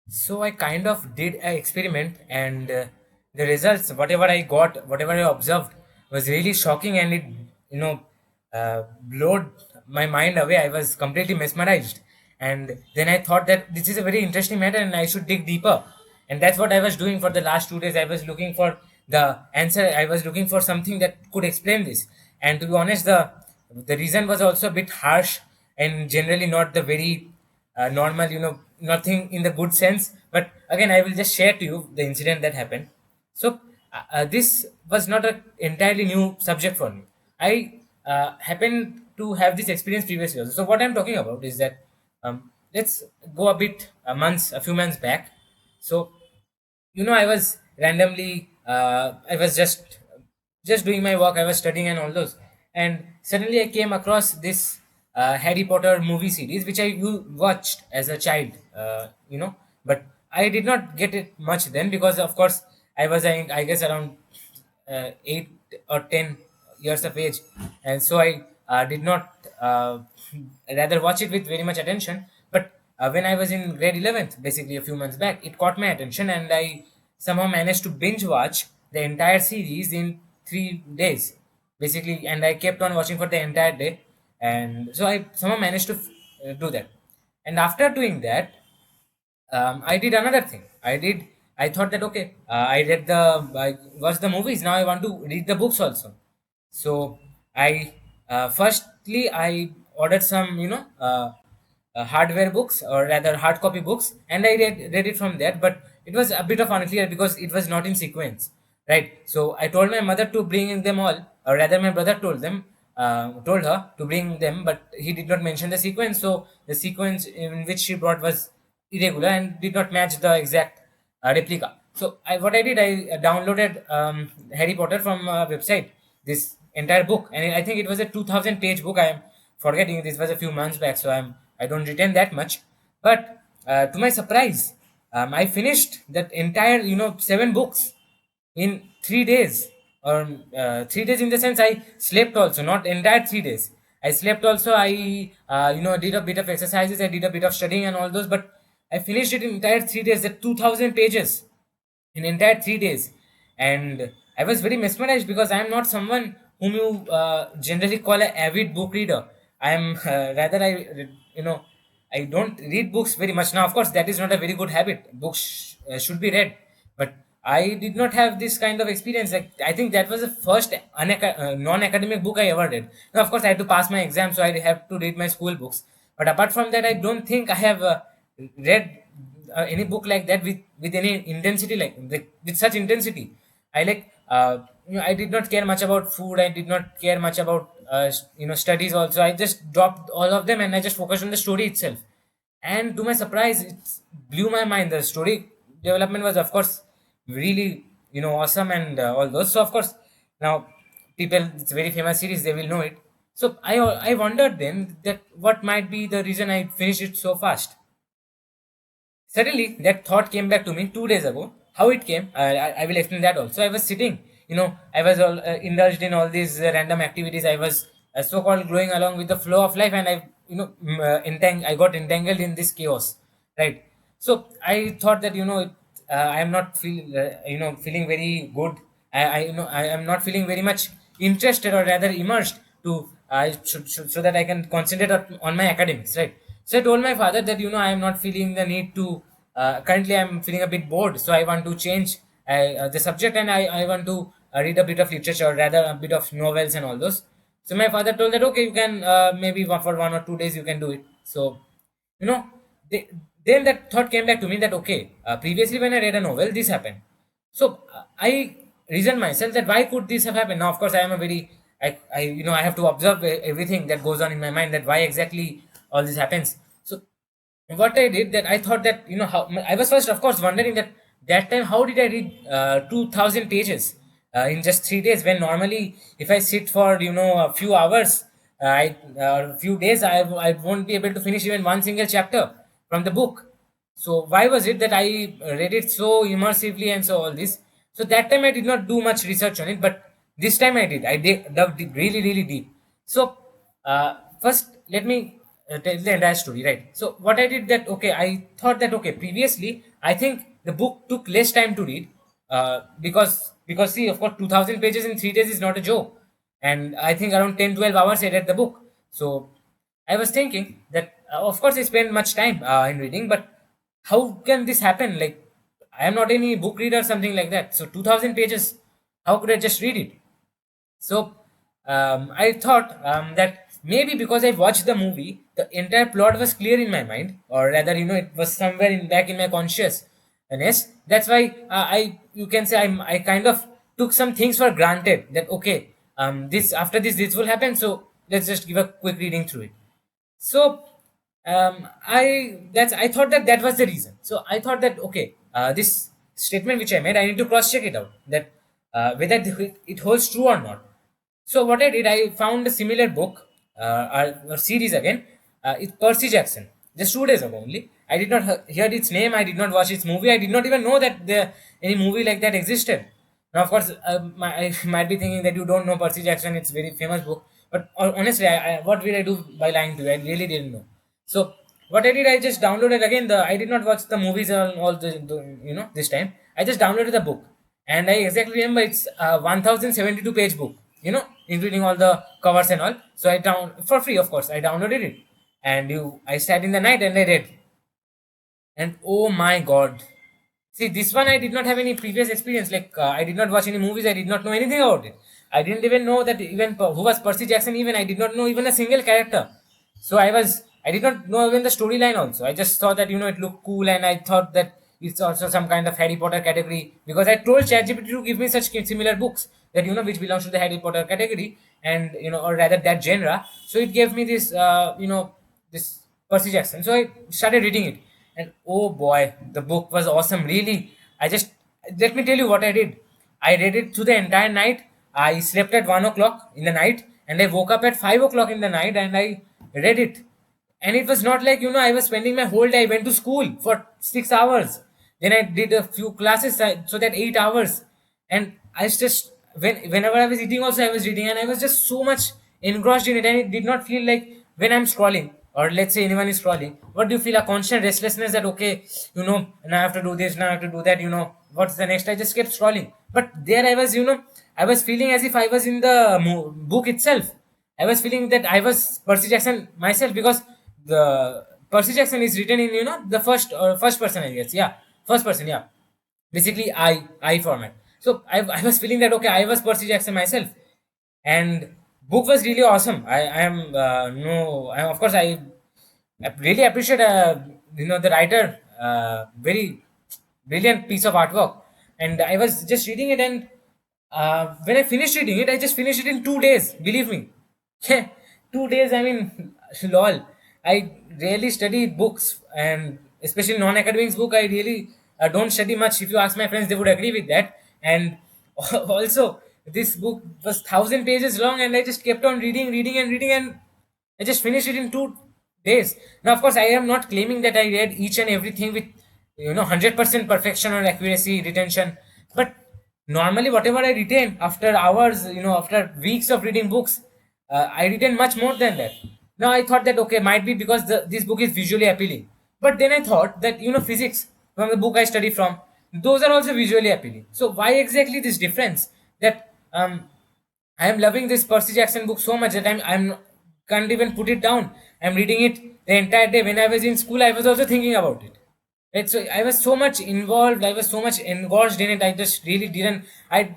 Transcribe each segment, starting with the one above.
So I kind of did an experiment, and the results, whatever I got, whatever I observed, was really shocking, and it, you know, blowed my mind away. I was completely mesmerized, and then I thought that this is a very interesting matter, and I should dig deeper. And that's what I was doing for the last 2 days. I was looking for the answer. I was looking for something that could explain this. And to be honest, the reason was also a bit harsh and generally not the very normal, nothing in the good sense. But again, I will just share to you the incident that happened. So this was not an entirely new subject for me. I happened to have this experience previously also. So what I'm talking about is that, let's go a few months back. So I was randomly, I was just doing my work. I was studying and all those, and suddenly I came across this Harry Potter movie series, which I watched as a child, but I did not get it much then, because of course I was, I guess, around 8 or 10 years of age, and so I did not rather watch it with very much attention. But when I was in grade 11th, basically a few months back, it caught my attention, and I somehow managed to binge watch the entire series in 3 days, basically, and I kept on watching for the entire day, and so I somehow managed to do that. And after doing that, I did another thing. I thought that, okay, I watched the movies. Now I want to read the books also. So I firstly I ordered some, hardware books, or rather hard copy books, and I read it from there. But it was a bit of unclear because it was not in sequence, right? So I told my mother to bring in them all, or rather my brother told her to bring them, but he did not mention the sequence. So the sequence in which she brought was irregular and did not match the exact replica. So what I did, I downloaded Harry Potter from a website, this entire book, and I think it was a 2,000 page book. I am forgetting, this was a few months back, so I don't retain that much. But to my surprise, I finished that entire, 7 books in 3 days. Or 3 days in the sense, I slept also, not entire 3 days. I slept also. I did a bit of exercises, I did a bit of studying and all those, but I finished it in entire 3 days, the 2,000 pages in entire 3 days. And I was very mesmerized, because I am not someone whom you generally call an avid book reader. I am rather, you know I don't read books very much. Now, of course, that is not a very good habit. Books should be read, but I did not have this kind of experience. Like, I think that was the first non-academic book I ever read. Now, of course, I had to pass my exam, so I have to read my school books. But apart from that, I don't think I have read any book like that with any intensity, like with such intensity. I like, I did not care much about food. I did not care much about studies also. I just dropped all of them, and I just focused on the story itself. And to my surprise, it blew my mind. The story development was, of course, really, awesome, and all those. So of course, now, people, it's a very famous series, they will know it. So I wondered then that what might be the reason I finished it so fast. Suddenly, that thought came back to me 2 days ago. How it came, I will explain that also. I was sitting, I was all indulged in all these random activities. I was so-called going along with the flow of life, and I got entangled in this chaos, right? So I thought that, I am not feeling very good. I am not feeling very much interested, or rather immersed, to so that I can concentrate on my academics, right? So I told my father that, I am not feeling the need to. Currently, I am feeling a bit bored, so I want to change the subject, and I want to read a bit of literature, or rather a bit of novels and all those. So my father told that, okay, you can, maybe for 1 or 2 days you can do it. So, you know, they, then that thought came back to me that, okay, previously when I read a novel, this happened. So I reasoned myself that why could this have happened. Now, of course, I am a very, I have to observe everything that goes on in my mind, that why exactly all this happens. So what I did, that I thought that, how I was first, of course, wondering that time, how did I read 2,000 pages in just 3 days, when normally if I sit for, a few hours, a few days, I won't be able to finish even one single chapter from the book. So why was it that I read it so immersively and so all this? So that time I did not do much research on it, but this time I did. I dug deep, really, really deep. So first, let me tells the entire story, right? So what I did that, okay, I thought that, okay, previously I think the book took less time to read, because see, of course, 2,000 pages in 3 days is not a joke, and I think around 10-12 hours I read the book. So I was thinking that, of course, I spent much time in reading, but how can this happen? Like, I am not any book reader or something like that. So 2,000 pages, how could I just read it? So I thought that maybe because I watched the movie, the entire plot was clear in my mind, or rather, it was somewhere in back in my consciousness. That's why I you can say I kind of took some things for granted. That, okay, this after this will happen. So let's just give a quick reading through it. So I thought that that was the reason. So I thought that, okay, this statement which I made, I need to cross check it out, that whether it holds true or not. So what I did, I found a similar book, or series again. It's Percy Jackson. Just 2 days ago only. I did not hear its name. I did not watch its movie. I did not even know that any movie like that existed. Now, of course, I might be thinking that you don't know Percy Jackson. It's very famous book. But honestly, what will I do by lying to you? I really didn't know. So what I did, I just downloaded again. I did not watch the movies all this time. I just downloaded the book, and I exactly remember it's a 1072 page book. Including all the covers and all. So I down for free, of course. I downloaded it, and I sat in the night and I read. And oh my god, see, this one I did not have any previous experience. Like, I did not watch any movies. I did not know anything about it. I didn't even know that even who was Percy Jackson. Even I did not know even a single character. So I did not know even the storyline. Also, I just saw that it looked cool, and I thought that it's also some kind of Harry Potter category, because I told ChatGPT to give me such similar books that which belongs to the Harry Potter category, and or rather that genre. So it gave me this this Percy Jackson. So I started reading it, and oh boy, the book was awesome. Really, I just let me tell you what I did. I read it through the entire night. I slept at 1 o'clock in the night, and I woke up at 5 o'clock in the night, and I read it. And it was not like I was spending my whole day. I went to school for 6 hours. Then I did a few classes, so that 8 hours. And I just whenever I was eating, also I was reading, and I was just so much engrossed in it, and it did not feel like when I'm scrolling, or let's say anyone is scrolling. What do you feel? A constant restlessness that, okay, now I have to do this, now I have to do that. What's the next? I just kept scrolling. But there I was, I was feeling as if I was in the book itself. I was feeling that I was Percy Jackson myself, because the Percy Jackson is written in the first person, I guess. Yeah, first person. Yeah, basically I format. So I was feeling that, okay, I was Percy Jackson myself, and book was really awesome. I am no I, of course I really appreciate the writer, very brilliant piece of artwork. And I was just reading it, and when I finished reading it, I just finished it in 2 days. Believe me, yeah, 2 days. I mean, lol. I rarely study books, and especially non-academics book. I really don't study much. If you ask my friends, they would agree with that. And also, this book was 1,000 pages long, and I just kept on reading, reading, and reading, and I just finished it in 2 days. Now, of course, I am not claiming that I read each and everything with 100% perfection or accuracy, retention, but normally whatever I retain after hours, after weeks of reading books, I retain much more than that. Now I thought that, okay, might be because this book is visually appealing, but then I thought that physics from the book I study from, those are also visually appealing. So why exactly this difference? That I am loving this Percy Jackson book so much that I'm can't even put it down. I'm reading it the entire day. When I was in school, I was also thinking about it. Right, so I was so much involved. I was so much engorged in it. I just really didn't. I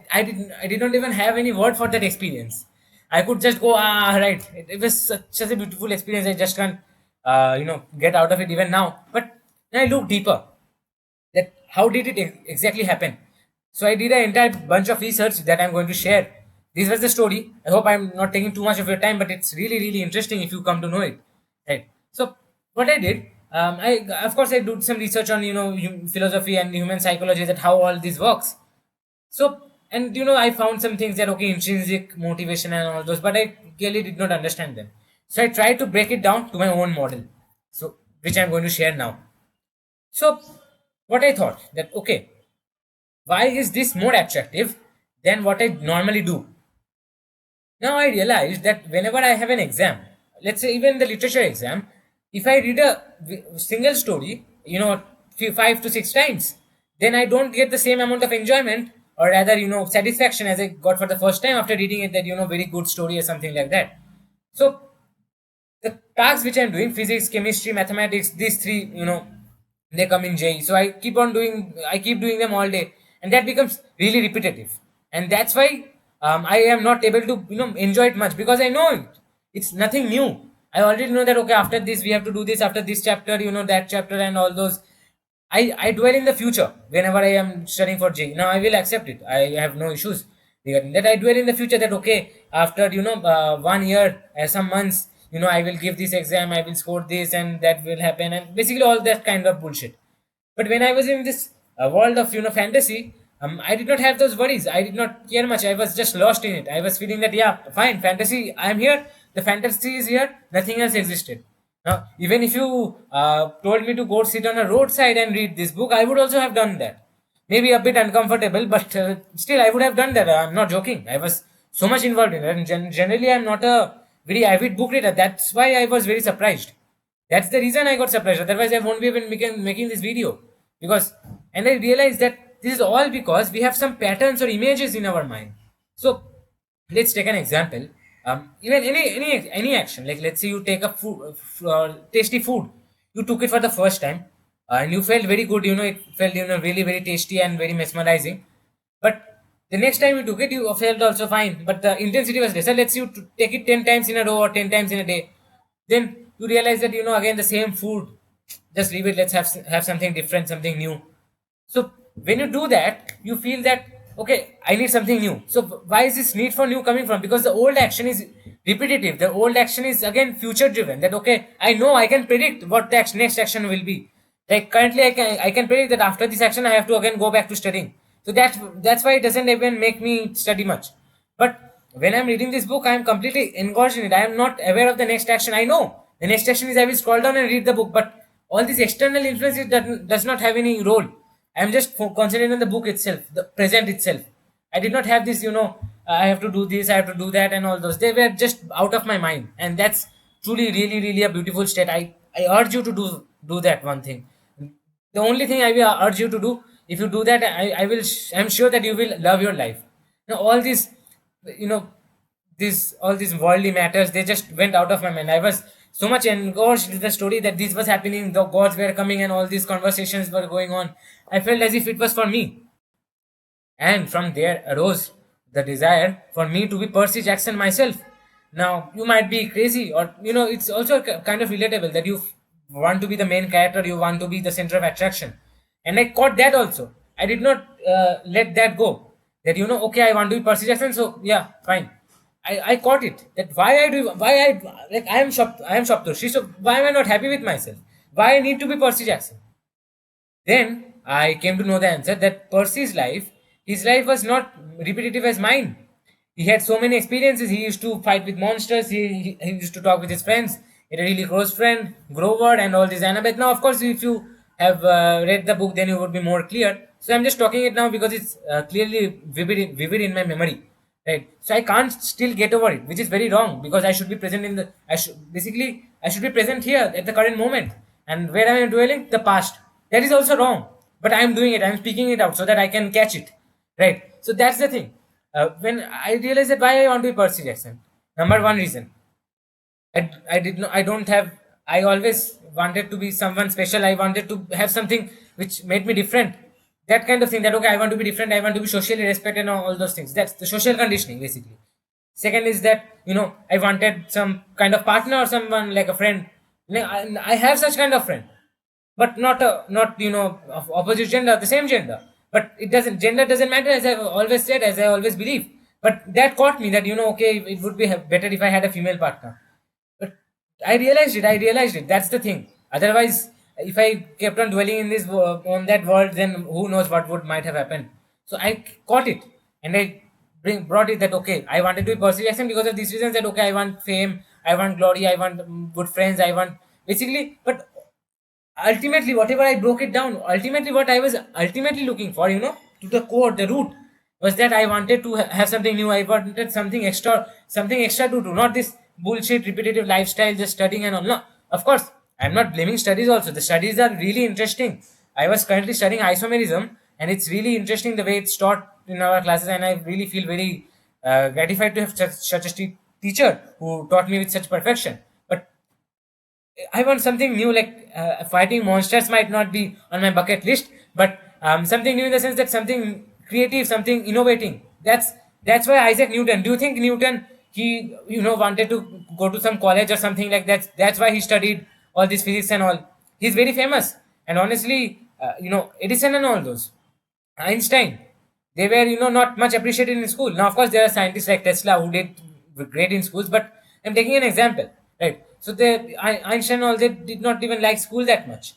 did not even have any word for that experience. I could just go, right. It was such a beautiful experience. I just can't get out of it even now. But then I look deeper, that how did it exactly happen. So I did an entire bunch of research that I'm going to share. This was the story. I hope I'm not taking too much of your time, but it's really really interesting if you come to know it, right? So what I did, I of course I did some research on philosophy and human psychology, that how all this works. So, and I found some things that, okay, intrinsic motivation and all those, but I clearly did not understand them. So I tried to break it down to my own model, so which I'm going to share now. So, what I thought that, okay, why is this more attractive than what I normally do? Now I realized that whenever I have an exam, let's say even the literature exam, If I read a single story, 5 to 6 times, then I don't get the same amount of enjoyment, or rather, satisfaction as I got for the first time after reading it. That very good story or something like that. So the tasks which I'm doing, physics, chemistry, mathematics, these three, they come in JE. So I keep doing them all day, and that becomes really repetitive. And that's why I am not able to, enjoy it much, because I know it. It's nothing new. I already know that, okay, after this we have to do this, after this chapter, that chapter and all those. I dwell in the future whenever I am studying for JEE. Now I will accept it. I have no issues regarding that. I dwell in the future that, okay, after 1 year, some months, I will give this exam, I will score this, and that will happen, and basically all that kind of bullshit. But when I was in this world of fantasy, I did not have those worries. I did not care much. I was just lost in it. I was feeling that, yeah, fine, fantasy. I am here. The fantasy is here. Nothing else existed. Now, even if you told me to go sit on a roadside and read this book, I would also have done that. Maybe a bit uncomfortable, but still, I would have done that. I'm not joking. I was so much involved in it. And generally, I'm not a very avid book reader. That's why I was very surprised. That's the reason I got surprised. Otherwise, I won't be even making this video. Because, and I realized that this is all because we have some patterns or images in our mind. So, let's take an example. Even any action, like let's say you take a tasty food, you took it for the first time, and you felt very good. It felt really very tasty and very mesmerizing. But the next time you took it, you felt also fine, but the intensity was less. So let's you take it 10 times in a row or 10 times in a day, then you realize that again the same food. Just leave it. Let's have something different, something new. So when you do that, you feel that, okay, I need something new. So why is this need for new coming from? Because the old action is repetitive. The old action is again future driven. That, okay, I know I can predict what the next action will be. Like currently, I can predict that after this action I have to again go back to studying. So that's why it doesn't even make me study much. But when I'm reading this book, I'm completely engaged in it. I am not aware of the next action. I know the next action is I will scroll down and read the book, but all this external influence does not have any role. I'm just concentrating on the book itself, the present itself. I did not have this, I have to do this, I have to do that, and all those. They were just out of my mind, and that's truly, really, really a beautiful state. I urge you to do that one thing. The only thing I will urge you to do, if you do that, I'm sure that you will love your life. All these, you know this all these worldly matters, they just went out of my mind. I was so much engaged with the story that this was happening, the gods were coming, and all these conversations were going on. I felt as if it was for me. And from there arose the desire for me to be Percy Jackson myself. Now, you might be crazy, or it's also kind of relatable that you want to be the main character, you want to be the center of attraction. And I caught that also. I did not let that go. That, okay, I want to be Percy Jackson, so yeah, fine. I caught it. That why I am Shoptoshi, so why am I not happy with myself? Why I need to be Percy Jackson? Then I came to know the answer that Percy's life, his life was not repetitive as mine. He had so many experiences. He used to fight with monsters. He used to talk with his friends. He had a really close friend, Grover, and all this Annabeth. Now, of course, if you have read the book, then you would be more clear. So I'm just talking it now because it's clearly vivid in my memory, right? So I can't still get over it, which is very wrong, because I should be present in the. I should be present here at the current moment, and where am I dwelling? The past. That is also wrong, but I am doing it. I am speaking it out so that I can catch it, right? So that's the thing. When I realized that why I want to be Percy Jackson, number one reason, I did not I don't have I always wanted to be someone special. I wanted to have something which made me different. That kind of thing, that, okay, I want to be different, I want to be socially respected, and all those things. That's the social conditioning basically. Second is that, I wanted some kind of partner or someone like a friend. I have such kind of friend, but not of opposite gender, the same gender. But it doesn't gender doesn't matter, as I always said, as I always believe. But that caught me that, okay, it would be better if I had a female partner. But I realized it. That's the thing. Otherwise, if I kept on dwelling in this on that world, then who knows what would might have happened. So I caught it, and I brought it that, okay, I wanted to be Percy Jackson because of these reasons. That, okay, I want fame, I want glory, I want good friends, I want basically. But ultimately, whatever I broke it down, ultimately what I was ultimately looking for, to the core, the root, was that I wanted to have something new. I wanted something extra to do, not this bullshit repetitive lifestyle, just studying and all. No, of course I'm not blaming studies also. The studies are really interesting. I was currently studying isomerism, and it's really interesting the way it's taught in our classes, and I really feel very gratified to have such a teacher who taught me with such perfection. But I want something new, like fighting monsters might not be on my bucket list, but something new in the sense that something creative, something innovating. That's why Isaac Newton. Do you think Newton he wanted to go to some college or something like that? That's why he studied all this physics and all. He's very famous, and honestly, Edison and all those. Einstein, they were not much appreciated in school. Now, of course, there are scientists like Tesla who did great in schools, but I'm taking an example, right? So Einstein all they did not even like school that much,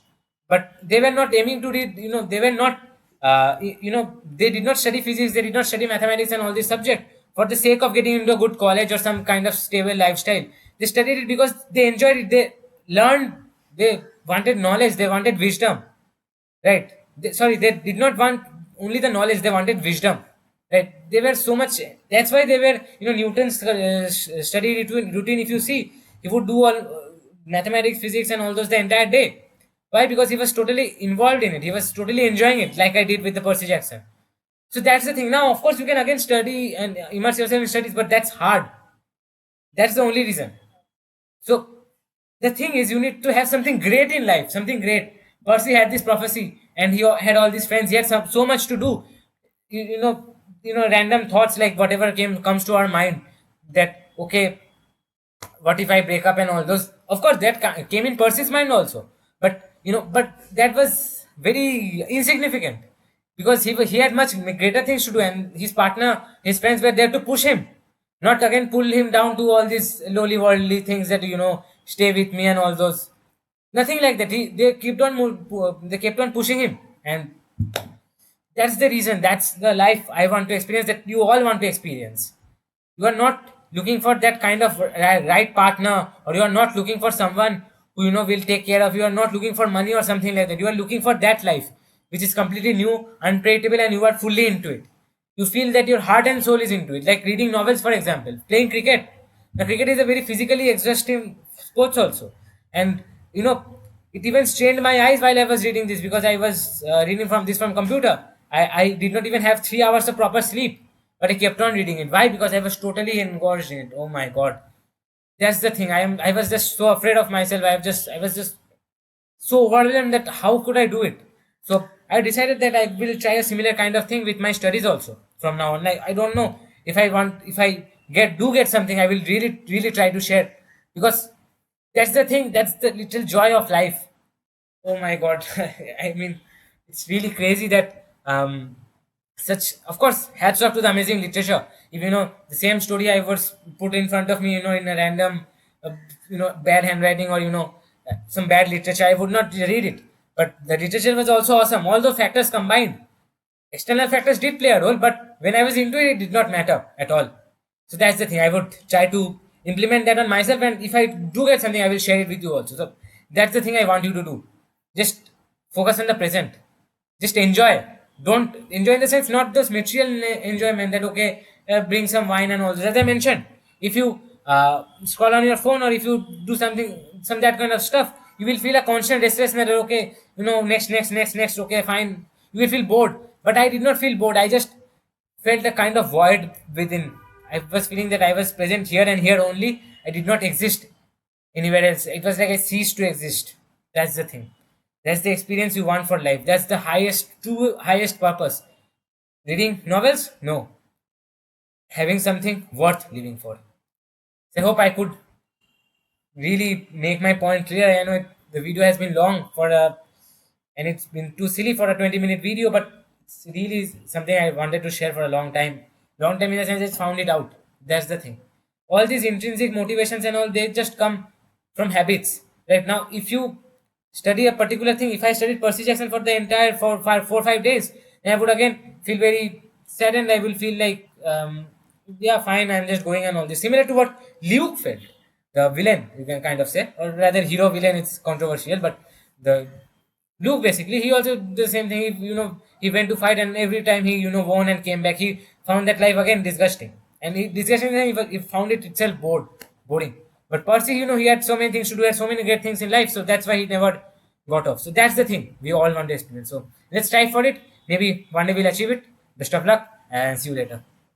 but they were not aiming to read. They were not. They did not study physics. They did not study mathematics and all this subject for the sake of getting into a good college or some kind of stable lifestyle. They studied it because they enjoyed it. They learned. They wanted knowledge. They wanted wisdom, right? Sorry, they did not want only the knowledge, they wanted wisdom, right? They were so much, that's why they were, Newton's study routine, if you see, he would do all mathematics, physics and all those the entire day. Why? Because he was totally involved in it, he was totally enjoying it, like I did with the Percy Jackson. So that's the thing. Now, of course, you can again study and immerse yourself in studies, but that's hard. That's the only reason. So the thing is, you need to have something great in life, something great. Percy had this prophecy, and he had all these friends. He had so much to do. Random thoughts like whatever comes to our mind. That okay, what if I break up and all those. Of course, that came in Percy's mind also. But that was very insignificant because he had much greater things to do, and his partner, his friends were there to push him, not again pull him down to all these lowly worldly things that stay with me and all those. Nothing like that. They kept on pushing him, and that's the reason. That's the life I want to experience. That you all want to experience. You are not looking for that kind of right partner, or you are not looking for someone who will take care of you. You are not looking for money or something like that. You are looking for that life which is completely new, unpredictable, and you are fully into it. You feel that your heart and soul is into it, like reading novels, for example, playing cricket. The cricket is a very physically exhausting sports also, and it even strained my eyes while I was reading this because I was reading from this from computer. I did not even have 3 hours of proper sleep, but I kept on reading it. Why? Because I was totally engorged in it. Oh my god, that's the thing. I was just so afraid of myself. I was just so overwhelmed that how could I do it. So I decided that I will try a similar kind of thing with my studies also from now on. Like I don't know if I get something, I will really try to share, because that's the thing. That's the little joy of life. Oh my god. I mean, it's really crazy that such, of course, hats off to the amazing literature. If the same story I was put in front of me, in a random bad handwriting, or some bad literature, I would not read it. But the literature was also awesome. All those factors combined, external factors did play a role, but when I was into it, it did not matter at all. So that's the thing. I would try to implement that on myself, and if I do get something, I will share it with you also. So that's the thing I want you to do. Just focus on the present. Just enjoy. Don't enjoy in the sense, not this material enjoyment that okay, bring some wine and all. As I mentioned, if you scroll on your phone, or if you do some that kind of stuff, you will feel a constant restlessness. That okay, next. Okay, fine. You will feel bored. But I did not feel bored. I just felt a kind of void within. I was feeling that I was present here and here only. I did not exist anywhere else. It was like I ceased to exist. That's the thing. That's the experience you want for life. That's the true highest purpose. Reading novels? No. Having something worth living for. So I hope I could really make my point clear. I know the video has been long and it's been too silly for a 20-minute video, but it's really something I wanted to share for a long time. Long time in the sense I just found it out. That's the thing. All these intrinsic motivations and all, they just come from habits. Right now, if you study a particular thing, if I studied Percy Jackson for the entire 4 or 5 days, then I would again feel very sad, and I will feel like, yeah, fine, I'm just going and all this. Similar to what Luke felt, the villain, you can kind of say, or rather hero villain, it's controversial, but the Luke basically, he also did the same thing. He went to fight, and every time he won and came back, he found that life again disgusting, and he disgusting. He found it itself boring. But Percy, he had so many things to do, had so many great things in life, so that's why he never got off. So that's the thing we all want to experience. So let's try for it. Maybe one day we'll achieve it. Best of luck and see you later.